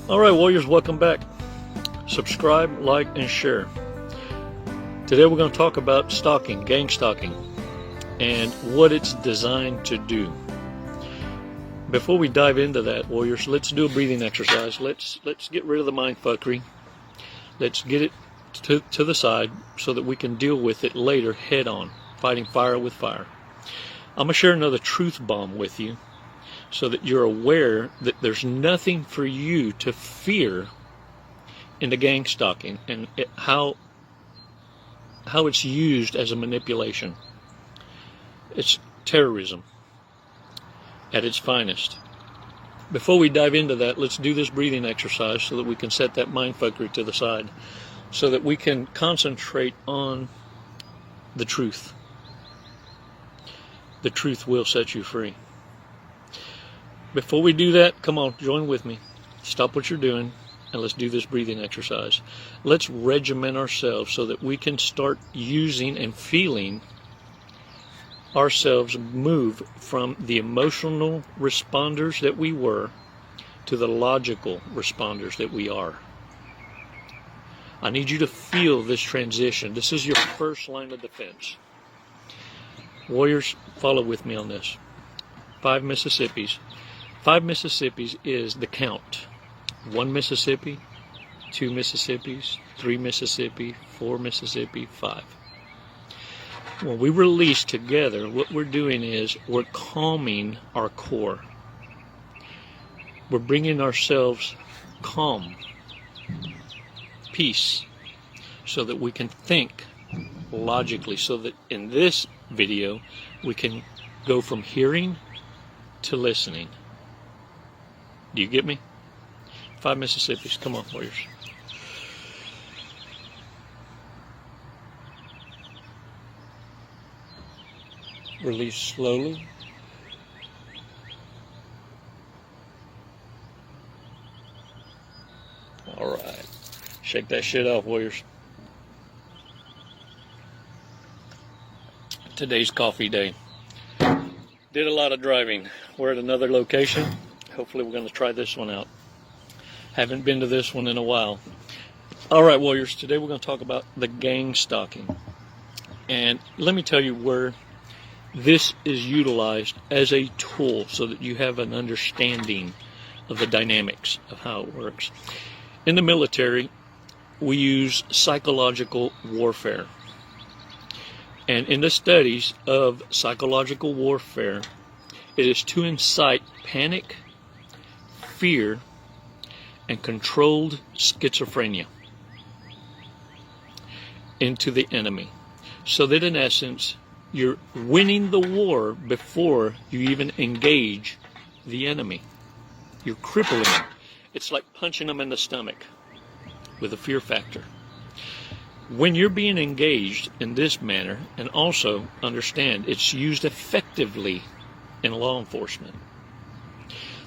All right, Warriors, welcome back. Subscribe, like, and share. Today we're going to talk about stalking, gang stalking, and what it's designed to do. Before we dive into that, Warriors, let's do a breathing exercise. Let's get rid of the mind fuckery. Let's get it to the side so that we can deal with it later head on, fighting fire with fire. I'm going to share another truth bomb with you so that you're aware that there's nothing for you to fear in the gang stalking and how it's used as a manipulation. It's terrorism at its finest. Before we dive into that, let's do this breathing exercise so that we can set that mind fuckery to the side so that we can concentrate on the truth. The truth will set you free. Before we do that, come on, join with me. Stop what you're doing and let's do this breathing exercise. Let's regiment ourselves so that we can start using and feeling ourselves move from the emotional responders that we were to the logical responders that we are. I need you to feel this transition. This is your first line of defense. Warriors, follow with me on this. 5 Mississippis. 5 Mississippis is the count. 1 Mississippi, 2 Mississippis, 3 Mississippi, 4 Mississippi, 5. When we release together, what we're doing is we're calming our core. We're bringing ourselves calm, peace, so that we can think logically, so that in this video we can go from hearing to listening. Do you get me? 5 Mississippis. Come on, Warriors. Release slowly. All right. Shake that shit off, Warriors. Today's coffee day. Did a lot of driving. We're at another location. Hopefully we're going to try this one out. Haven't been to this one in a while. All right, Warriors. Today we're going to talk about the gang stalking. And let me tell you where this is utilized as a tool so that you have an understanding of the dynamics of how it works. In the military, we use psychological warfare. And in the studies of psychological warfare, it is to incite panic, fear, and controlled schizophrenia into the enemy. So that in essence, you're winning the war before you even engage the enemy. You're crippling them. It's like punching them in the stomach with a fear factor. When you're being engaged in this manner, and also understand it's used effectively in law enforcement.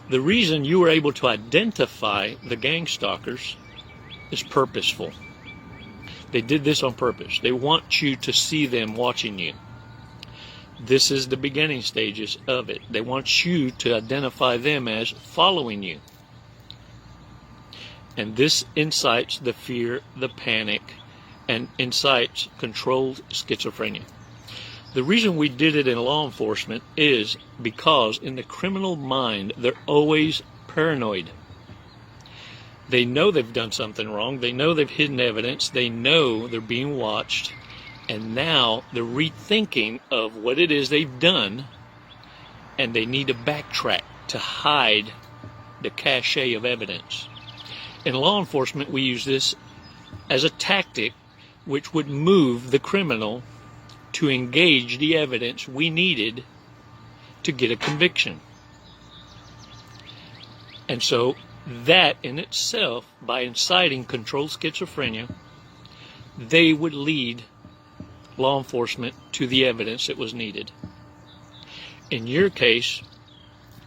The reason you were able to identify the gang stalkers is purposeful. They did this on purpose. They want you to see them watching you. This is the beginning stages of it. They want you to identify them as following you. And this incites the fear, the panic, and incites controlled schizophrenia. The reason we did it in law enforcement is because in the criminal mind, they're always paranoid. They know they've done something wrong. They know they've hidden evidence. They know they're being watched. And now they're rethinking of what it is they've done, and they need to backtrack to hide the cachet of evidence. In law enforcement, we use this as a tactic which would move the criminal to engage the evidence we needed to get a conviction. And so that in itself, by inciting controlled schizophrenia, they would lead law enforcement to the evidence that was needed. In your case,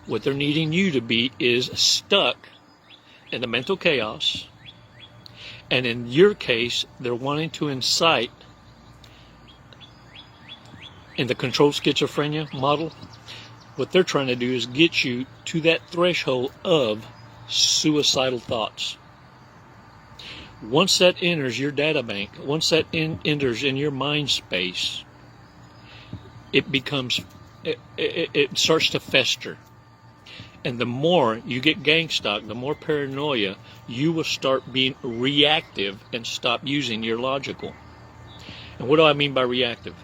what they're needing you to be is stuck in the mental chaos. And in your case, they're wanting to incite, in the controlled schizophrenia model, what they're trying to do is get you to that threshold of suicidal thoughts. Once that enters your data bank, once that enters in your mind space, it starts to fester. And the more you get gang stalked, the more paranoia, you will start being reactive and stop using your logical. And what do I mean by reactive?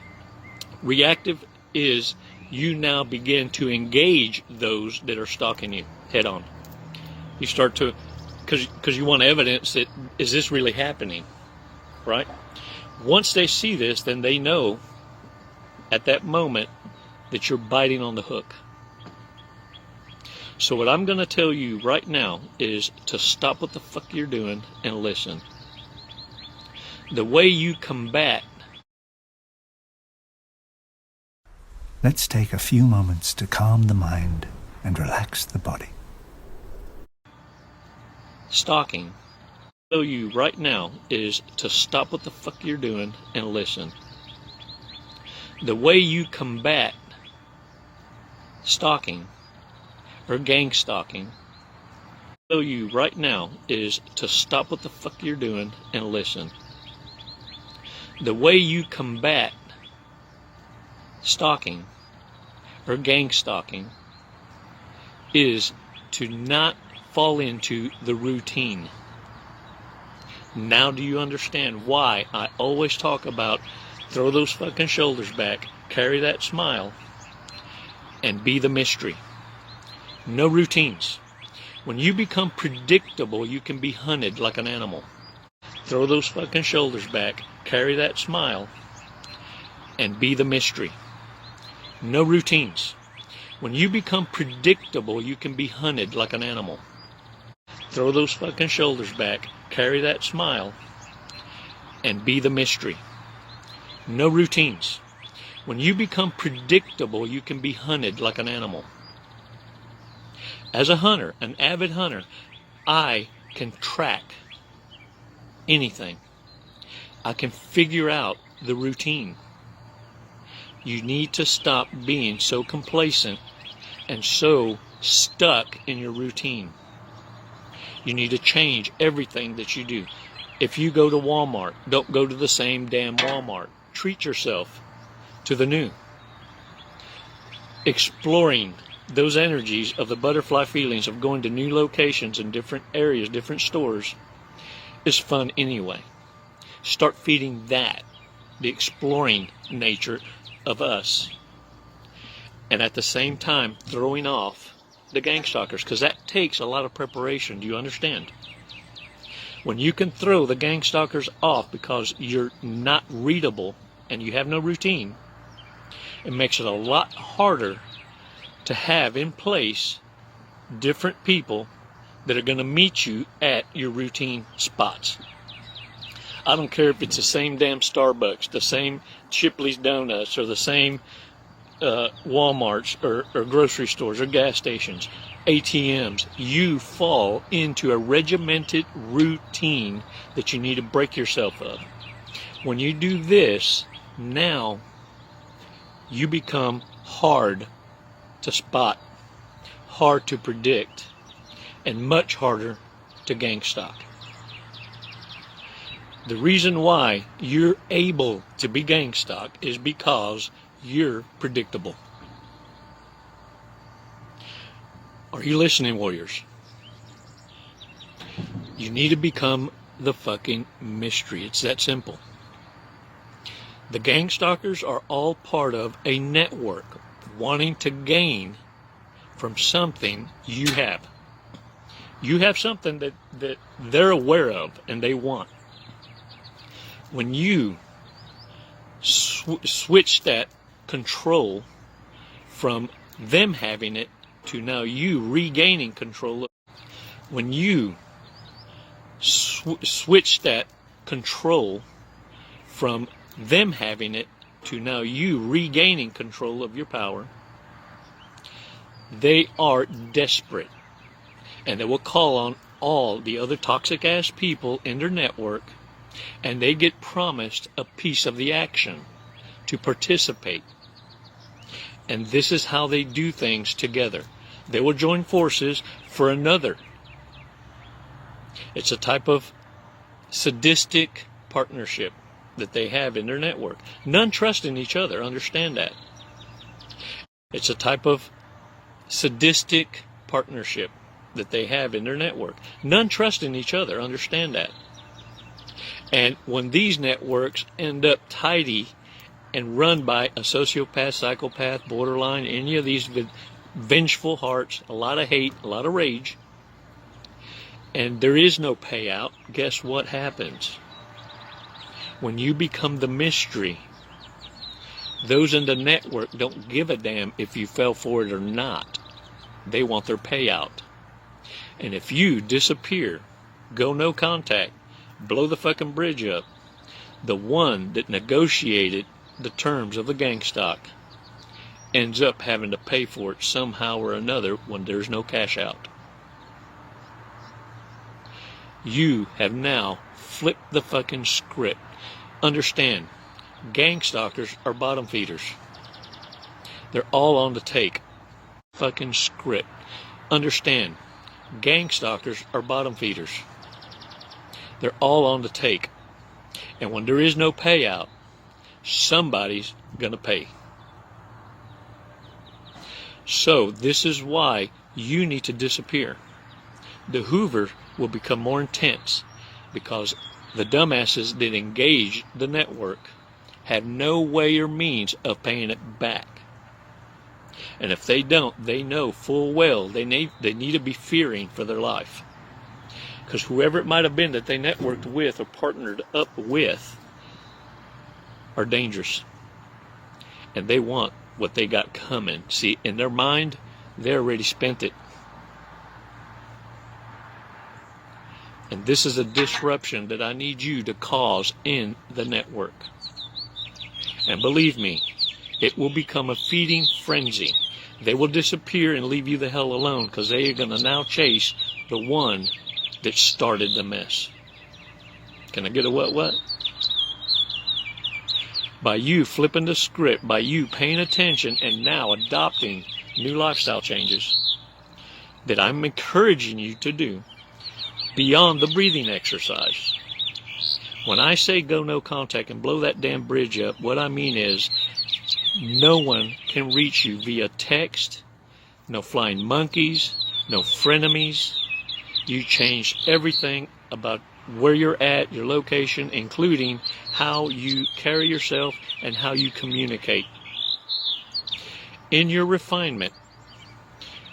Reactive is you now begin to engage those that are stalking you head on. You start to, because you want evidence that, is this really happening, right? Once they see this, then they know at that moment that you're biting on the hook. So what I'm going to tell you right now is to stop what the fuck you're doing and listen. The way you combat. Let's take a few moments to calm the mind and relax the body. Stalking. Tell you right now is to stop what the fuck you're doing and listen. The way you combat stalking or gang stalking, tell you right now is to stop what the fuck you're doing and listen. The way you combat stalking or gang stalking is to not fall into the routine. Now do you understand why I always talk about throw those fucking shoulders back, carry that smile, and be the mystery? No routines. When you become predictable, you can be hunted like an animal. Throw those fucking shoulders back, carry that smile, and be the mystery. No routines. When you become predictable, you can be hunted like an animal. Throw those fucking shoulders back, carry that smile, and be the mystery. No routines. When you become predictable, you can be hunted like an animal. As a hunter, an avid hunter, I can track anything. I can figure out the routine. You need to stop being so complacent and so stuck in your routine. You need to change everything that you do. If you go to Walmart, don't go to the same damn Walmart. Treat yourself to the new. Exploring those energies of the butterfly feelings of going to new locations in different areas, different stores, is fun anyway. Start feeding that, the exploring nature of us. And at the same time, throwing off the gang stalkers, because that takes a lot of preparation. Do you understand? When you can throw the gang stalkers off because you're not readable and you have no routine, it makes it a lot harder to have in place different people that are going to meet you at your routine spots. I don't care if it's the same damn Starbucks, the same Shipley's Donuts, or the same Walmarts or grocery stores or gas stations, ATMs. You fall into a regimented routine that you need to break yourself of. When you do this, now you become hard to spot, hard to predict, and much harder to gang stalk. The reason why you're able to be gang stalked is because you're predictable. Are you listening, warriors? You need to become the fucking mystery. It's that simple. The gang stalkers are all part of a network wanting to gain from something you have. You have something that they're aware of and they want. When you switch that control from them having it to now you regaining control, when you switch that control from them having it to now you regaining control of your power, they are desperate. And they will call on all the other toxic ass people in their network, and they get promised a piece of the action to participate. And this is how they do things together. They will join forces for another It's a type of sadistic partnership that they have in their network. None trusting each other. Understand that. It's a type of sadistic partnership that they have in their network. None trusting each other. Understand that. And when these networks end up tidy and run by a sociopath, psychopath, borderline, any of these vengeful hearts, a lot of hate, a lot of rage, and there is no payout, guess what happens? When you become the mystery, those in the network don't give a damn if you fell for it or not. They want their payout. And if you disappear, go no contact, blow the fucking bridge up, the one that negotiated the terms of the gang stock ends up having to pay for it somehow or another when there's no cash out. You have now flipped the fucking script. Understand, gang stalkers are bottom feeders. They're all on the take. Fucking script. Understand, gang stalkers are bottom feeders. They're all on the take. And when there is no payout, somebody's going to pay. So this is why you need to disappear. The Hoover will become more intense because the dumbasses that engage the network have no way or means of paying it back. And if they don't, they know full well they need to be fearing for their life. Because whoever it might have been that they networked with or partnered up with are dangerous. And they want what they got coming. See, in their mind, they already spent it. And this is a disruption that I need you to cause in the network. And believe me, it will become a feeding frenzy. They will disappear and leave you the hell alone because they are going to now chase the one that started the mess. Can I get a what? By you flipping the script, by you paying attention and now adopting new lifestyle changes that I'm encouraging you to do beyond the breathing exercise. When I say go no contact and blow that damn bridge up, what I mean is no one can reach you via text, no flying monkeys, no frenemies. You change everything about where you're at, your location, including how you carry yourself and how you communicate. In your refinement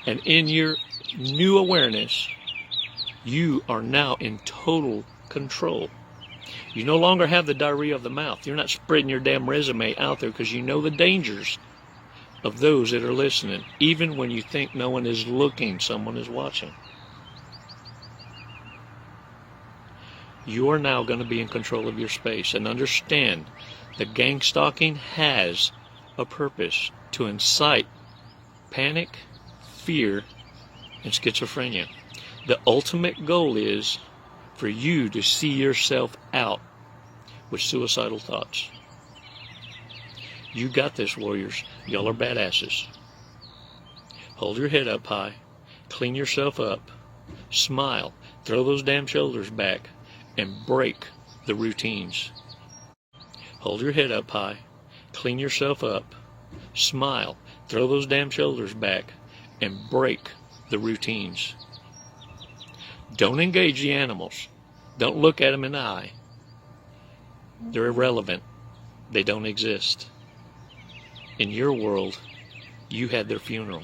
and in your new awareness, you are now in total control. You no longer have the diarrhea of the mouth. You're not spreading your damn resume out there because you know the dangers of those that are listening. Even when you think no one is looking, someone is watching. You are now going to be in control of your space. And understand, the gang stalking has a purpose: to incite panic, fear, and schizophrenia. The ultimate goal is for you to see yourself out with suicidal thoughts. You got this, warriors. Y'all are badasses. Hold your head up high. Clean yourself up. Smile. Throw those damn shoulders back. And break the routines. Hold your head up high. Clean yourself up. Smile. Throw those damn shoulders back. And break the routines. Don't engage the animals. Don't look at them in the eye. They're irrelevant. They don't exist. In your world, you had their funeral.